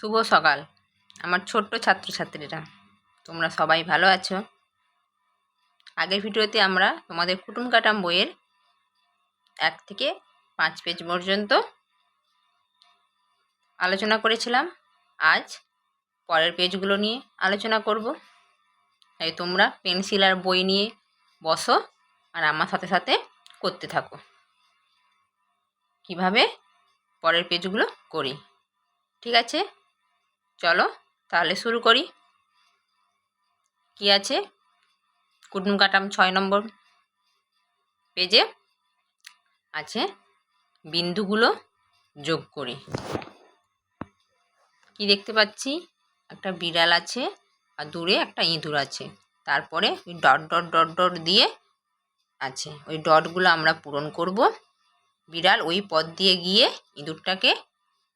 শুভ সকাল আমার ছোট্ট ছাত্রছাত্রীরা, তোমরা সবাই ভালো আছো? আগের ভিডিওতে আমরা তোমাদের কুটুম কাটাম বইয়ের 1 থেকে 5 পেজ পর্যন্ত আলোচনা করেছিলাম। আজ পরের পেজগুলো নিয়ে আলোচনা করব। তাই তোমরা পেন্সিল আর বই নিয়ে বসো আর আমার সাথে সাথে করতে থাকো কিভাবে পরের পেজগুলো করি। ঠিক আছে, চলো তাহলে শুরু করি। কি আছে? কুটুম কাটাম 6 নম্বর পেজে আছে বিন্দুগুলো যোগ করি। কি দেখতে পাচ্ছি? একটা বিড়াল আছে আর দূরে একটা ইঁদুর আছে, তারপরে ওই ডট ডট ডট ডট দিয়ে আছে, ওই ডটগুলো আমরা পূরণ করব। বিড়াল ওই পথ দিয়ে গিয়ে ইঁদুরটাকে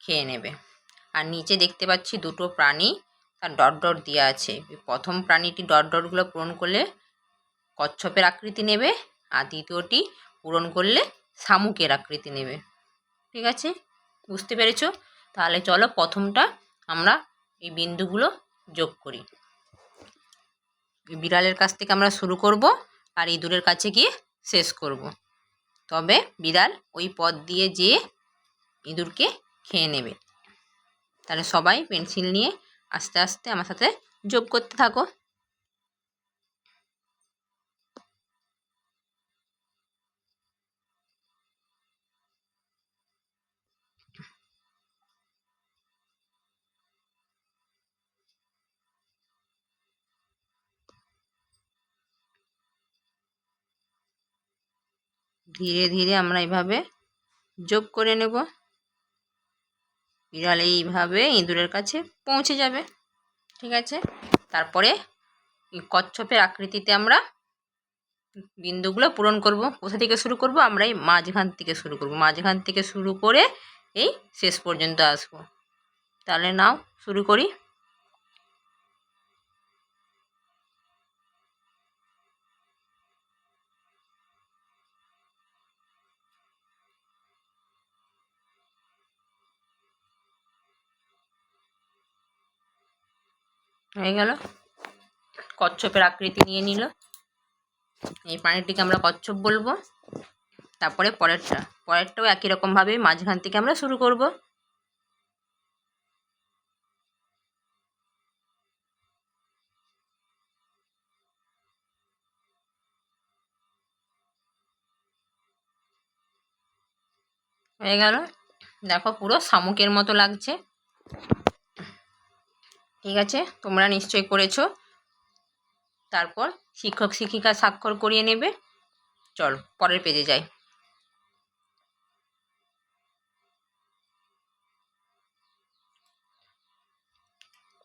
খেয়ে নেবে। আর নিচে দেখতে পাচ্ছি দুটো প্রাণী, তার ডট ডট দেওয়া আছে। প্রথম প্রাণীটি ডট ডটগুলো পূরণ করলে কচ্ছপের আকৃতি নেবে, আর দ্বিতীয়টি পূরণ করলে শামুকের আকৃতি নেবে। ঠিক আছে, বুঝতে পেরেছো? তাহলে চলো প্রথমটা আমরা এই বিন্দুগুলো যোগ করি। বিড়ালের কাছ থেকে আমরা শুরু করব আর ইঁদুরের কাছে গিয়ে শেষ করব। তবে বিড়াল ওই পথ দিয়ে যেয়ে ইঁদুরকে খেয়ে নেবে। তাহলে সবাই পেন্সিল নিয়ে আস্তে আস্তে আমার সাথে যোগ করতে থাকো। ধীরে ধীরে আমরা এইভাবে যোগ করে নেব। বিড়াল এইভাবে ইঁদুরের কাছে পৌঁছে যাবে। ঠিক আছে, তারপরে কচ্ছপের আকৃতিতে আমরা বিন্দুগুলো পূরণ করব। কোথা থেকে শুরু করব? আমরা এই মাঝখান থেকে শুরু করব। মাঝখান থেকে শুরু করে এই শেষ পর্যন্ত আসব। তাহলে নাও শুরু করি। হয়ে গেল, কচ্ছপের আকৃতি নিয়ে নিল। এই প্রাণীটিকে আমরা কচ্ছপ বলবো। তারপরে পরেরটাও একই রকমভাবে মাঝখান থেকে আমরা শুরু করব। হয়ে গেল, দেখো পুরো শামুকের মতো লাগছে। ঠিক আছে, তোমরা নিশ্চয়ই করেছো। তারপর শিক্ষক শিক্ষিকা স্বাক্ষর করিয়ে নেবে। চলো পরের পেজে যাই।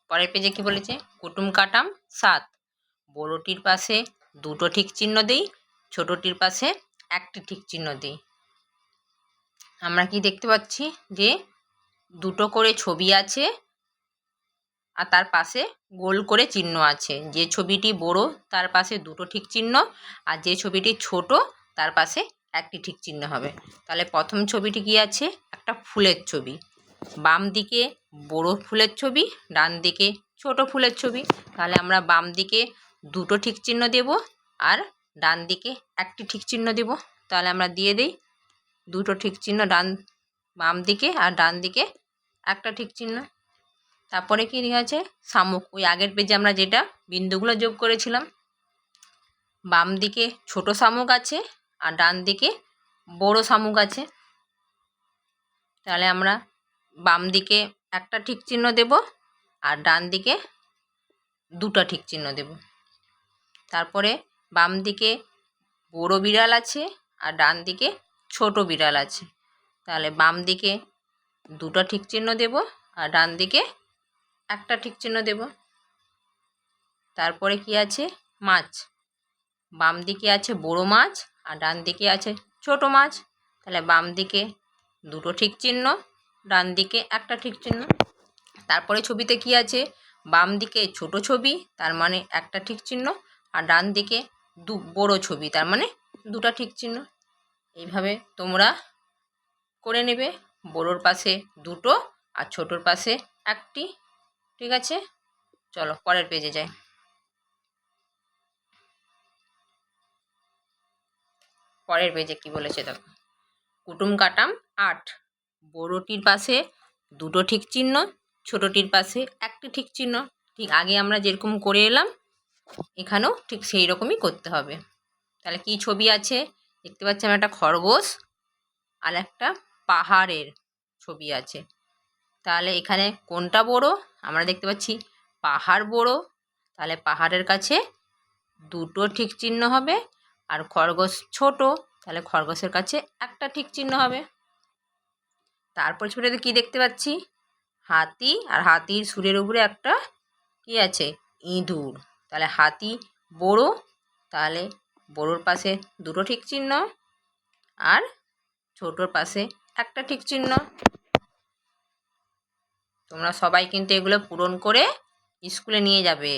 পরের পেজে কি বলেছে? কুটুম কাটাম 7, বড়টির পাশে 2টো ঠিক চিহ্ন দিই, ছোটটির পাশে 1টি ঠিক চিহ্ন দিই। আমরা কি দেখতে পাচ্ছি যে 2টো করে ছবি আছে আর তার পাশে গোল করে চিহ্ন আছে। যে ছবিটি বড় তার পাশে 2টো ঠিক চিহ্ন, আর যে ছবিটি ছোট তার পাশে 1টি ঠিক চিহ্ন হবে। তাহলে প্রথম ছবিটি কি আছে? একটা ফুলের ছবি। বাম দিকে বড় ফুলের ছবি, ডান দিকে ছোট ফুলের ছবি। তাহলে আমরা বাম দিকে 2টো ঠিক চিহ্ন দেব আর ডান দিকে 1টি ঠিক চিহ্ন দেব। তাহলে আমরা দিয়ে দিই 2টো ঠিক চিহ্ন বাম দিকে আর ডান দিকে 1টা ঠিক চিহ্ন। তারপরে কি দেওয়া আছে? শামুক। ওই আগের পেজে আমরা যেটা বিন্দুগুলো যোগ করেছিলাম, বাম দিকে ছোট শামুক আছে আর ডান দিকে বড় শামুক আছে। তাহলে আমরা বাম দিকে 1টা ঠিক চিহ্ন দেব আর ডান দিকে 2টা ঠিক চিহ্ন দেব। তারপরে বাম দিকে বড় বিড়াল আছে আর ডান দিকে ছোট বিড়াল আছে। তাহলে বাম দিকে 2টা ঠিক চিহ্ন দেব আর ডান দিকে 1টা ঠিক চিহ্ন দেব। তারপরে কি আছে? মাছ। বাম দিকে আছে বড় মাছ আর ডান দিকে আছে ছোট মাছ। তাহলে বাম দিকে 2টো ঠিক চিহ্ন, ডান দিকে 1টা ঠিক চিহ্ন। তারপরে ছবিতে কি আছে? বাম দিকে ছোট ছবি, তার মানে 1টা ঠিক চিহ্ন, আর ডান দিকে বড় ছবি, তার মানে 2টা ঠিক চিহ্ন। এইভাবে তোমরা করে নেবে। বড়োর পাশে 2টো আর ছোটোর পাশে একটি। ঠিক আছে, চলো পরের পেজে যাই। পরের পেজে কি বলেছে দেখো, কুটুম কাটাম 8, বড়টির পাশে দুটো ঠিক চিহ্ন, ছোটোটির পাশে একটি ঠিক চিহ্ন। ঠিক আগে আমরা যেরকম করে এলাম এখানেও ঠিক সেই রকমই করতে হবে। তাহলে কি ছবি আছে দেখতে পাচ্ছি আমরা, একটা খরগোশ আর একটা পাহাড়ের ছবি আছে। তাহলে এখানে কোনটা বড়? আমরা দেখতে পাচ্ছি পাহাড় বড়, তাহলে পাহাড়ের কাছে দুটো ঠিক চিহ্ন হবে। আর খরগোশ ছোট, তাহলে খরগোশের কাছে একটা ঠিক চিহ্ন হবে। তারপর ছবিটাতে কি দেখতে পাচ্ছি, হাতি, আর হাতির সুরের উপরে একটা কি আছে, ইঁদুর। তাহলে হাতি বড়, তাহলে বড়োর পাশে দুটো ঠিক চিহ্ন আর ছোটোর পাশে একটা ঠিক চিহ্ন। তোমরা সবাই কিন্তু এগুলো পূরণ করে স্কুলে নিয়ে যাবে,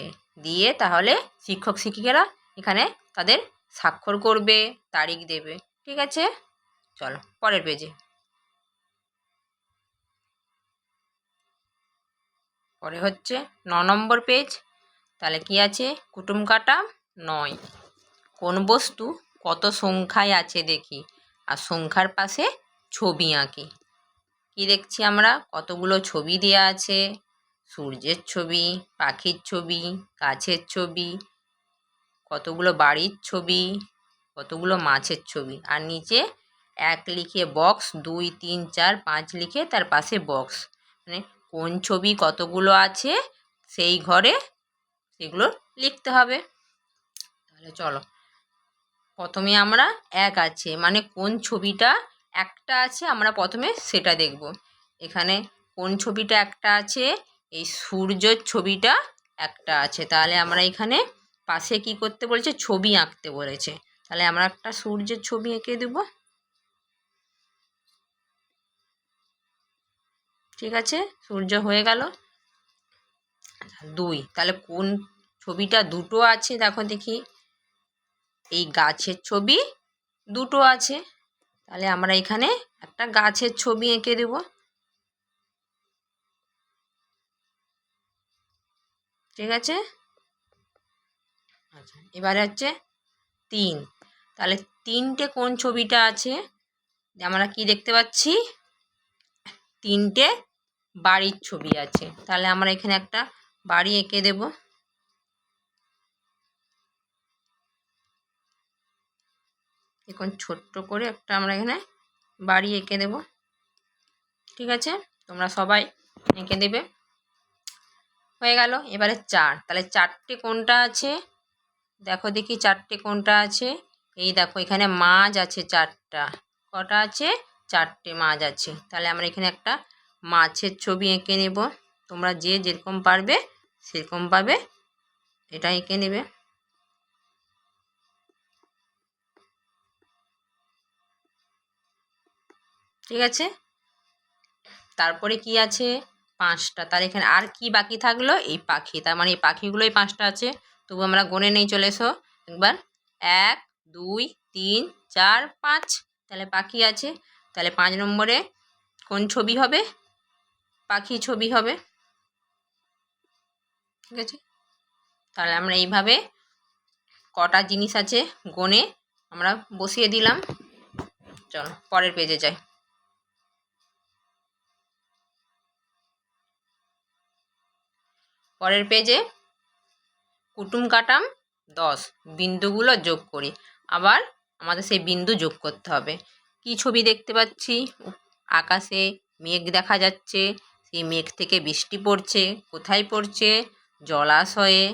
দিয়ে তাহলে শিক্ষক শিক্ষিকারা এখানে তাদের স্বাক্ষর করবে, তারিখ দেবে। ঠিক আছে, চলো পরের পেজে। পরে হচ্ছে 9 নম্বর পেজ। তাহলে কি আছে, কুটুম কাটাম 9, কোন বস্তু কত সংখ্যায় আছে দেখি, আর সংখ্যার পাশে ছবি আঁকি। কি দেখছি আমরা, কতগুলো ছবি দেওয়া আছে, সূর্যের ছবি, পাখির ছবি, গাছের ছবি, কতগুলো বাড়ির ছবি, কতগুলো মাছের ছবি, আর নিচে 1 লিখে বক্স, 2 3 4 5 লিখে তার পাশে বক্স, মানে কোন ছবি কতগুলো আছে সেই ঘরে সেগুলো লিখতে হবে। তাহলে চলো, প্রথমে আমরা 1 আছে মানে কোন ছবিটা একটা আছে আমরা প্রথমে সেটা দেখব। এখানে কোন ছবিটা একটা আছে, এই সূর্যের ছবিটা একটা আছে। তাহলে আমরা এখানে পাশে কি করতে বলেছে, ছবি আঁকতে বলেছে। তাহলে আমরা একটা সূর্যের ছবি এঁকে দেব। ঠিক আছে, সূর্য হয়ে গেল। 2, তাহলে কোন ছবিটা দুটো আছে দেখো দেখি, এই গাছের ছবি দুটো আছে। তাহলে আমরা এখানে একটা গাছের ছবি এঁকে দেব। ঠিক আছে, আচ্ছা এবারে হচ্ছে 3, তাহলে 3টে কোন ছবিটা আছে, আমরা কি দেখতে পাচ্ছি, 3টে বাড়ির ছবি আছে। তাহলে আমরা এখানে একটা বাড়ি এঁকে দেব। এখন ছোট্ট করে একটা আমরা এখানে বাড়ি এঁকে দেব। ঠিক আছে, তোমরা সবাই এঁকে দেবে। হয়ে গেল। এবারে 4, তাহলে 4টে কোনটা আছে দেখো দেখি, 4টে কোনটা আছে, এই দেখো এখানে মাছ আছে 4টা। কটা আছে, 4টে মাছ আছে। তাহলে আমরা এখানে একটা মাছের ছবি এঁকে নেব। তোমরা যে যেরকম পারবে সেরকমভাবে এটা এঁকে নেবে। ঠিক আছে, তারপরে কি আছে, 5টা। তাহলে এখানে আর কি বাকি থাকলো, এই পাখি। তার মানে এই পাখিগুলোই 5টা আছে। তবু আমরা গণে নেই, চলে এসো একবার। 1 2 3 4 5, তাহলে পাখি আছে। তাহলে 5 নম্বরে কোন ছবি হবে, পাখি ছবি হবে। ঠিক আছে, তাহলে আমরা এইভাবে কটা জিনিস আছে গণে আমরা বসিয়ে দিলাম। চলো পরের পেজে যাই। পরের পেজে কুটুম কাটাম 10, বিন্দুগুলো যোগ করি। আবার আমাদের সেই বিন্দু যোগ করতে হবে। কি ছবি দেখতে পাচ্ছি, আকাশে মেঘ দেখা যাচ্ছে, সেই মেঘ থেকে বৃষ্টি পড়ছে। কোথায় পড়ছে, জলাশয়ে।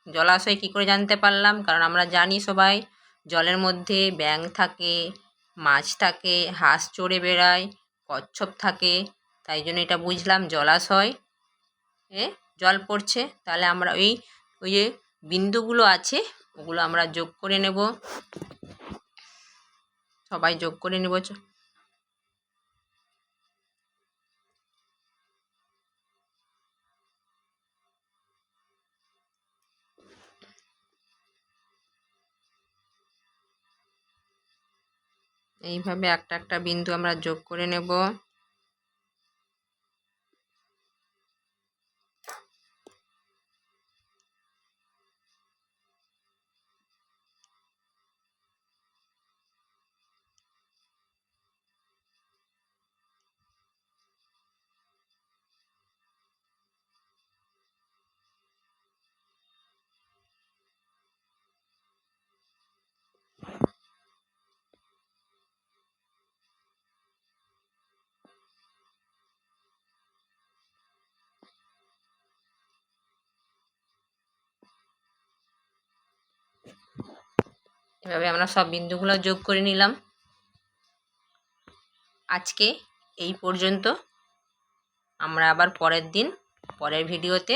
জলাশয় কী করে জানতে পারলাম, কারণ আমরা জানি সবাই জলের মধ্যে ব্যাঙ থাকে, মাছ থাকে, হাঁস চড়ে বেড়ায়, কচ্ছপ থাকে, তাই জন্য এটা বুঝলাম জলাশয় এ জল পড়ছে। তাহলে আমরা ওই যে বিন্দুগুলো আছে ওগুলো আমরা যোগ করে নেব, সবাই যোগ করে নেব। এইভাবে একটা একটা বিন্দু আমরা যোগ করে নেব। এভাবে আমরা সব বিন্দুগুলো যোগ করে নিলাম। আজকে এই পর্যন্ত। আমরা আবার পরের দিন পরের ভিডিওতে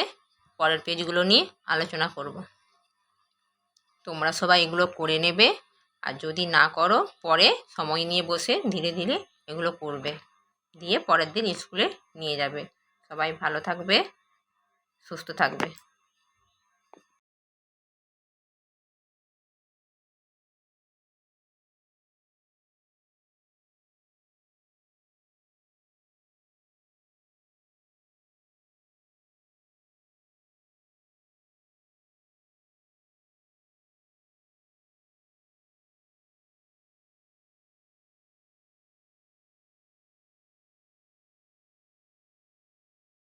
পরের পেজগুলো নিয়ে আলোচনা করব। তোমরা সবাই এগুলো করে নেবে, আর যদি না করো পরে সময় নিয়ে বসে ধীরে ধীরে এগুলো করবে, দিয়ে পরের দিন স্কুলে নিয়ে যাবে। সবাই ভালো থাকবে, সুস্থ থাকবে।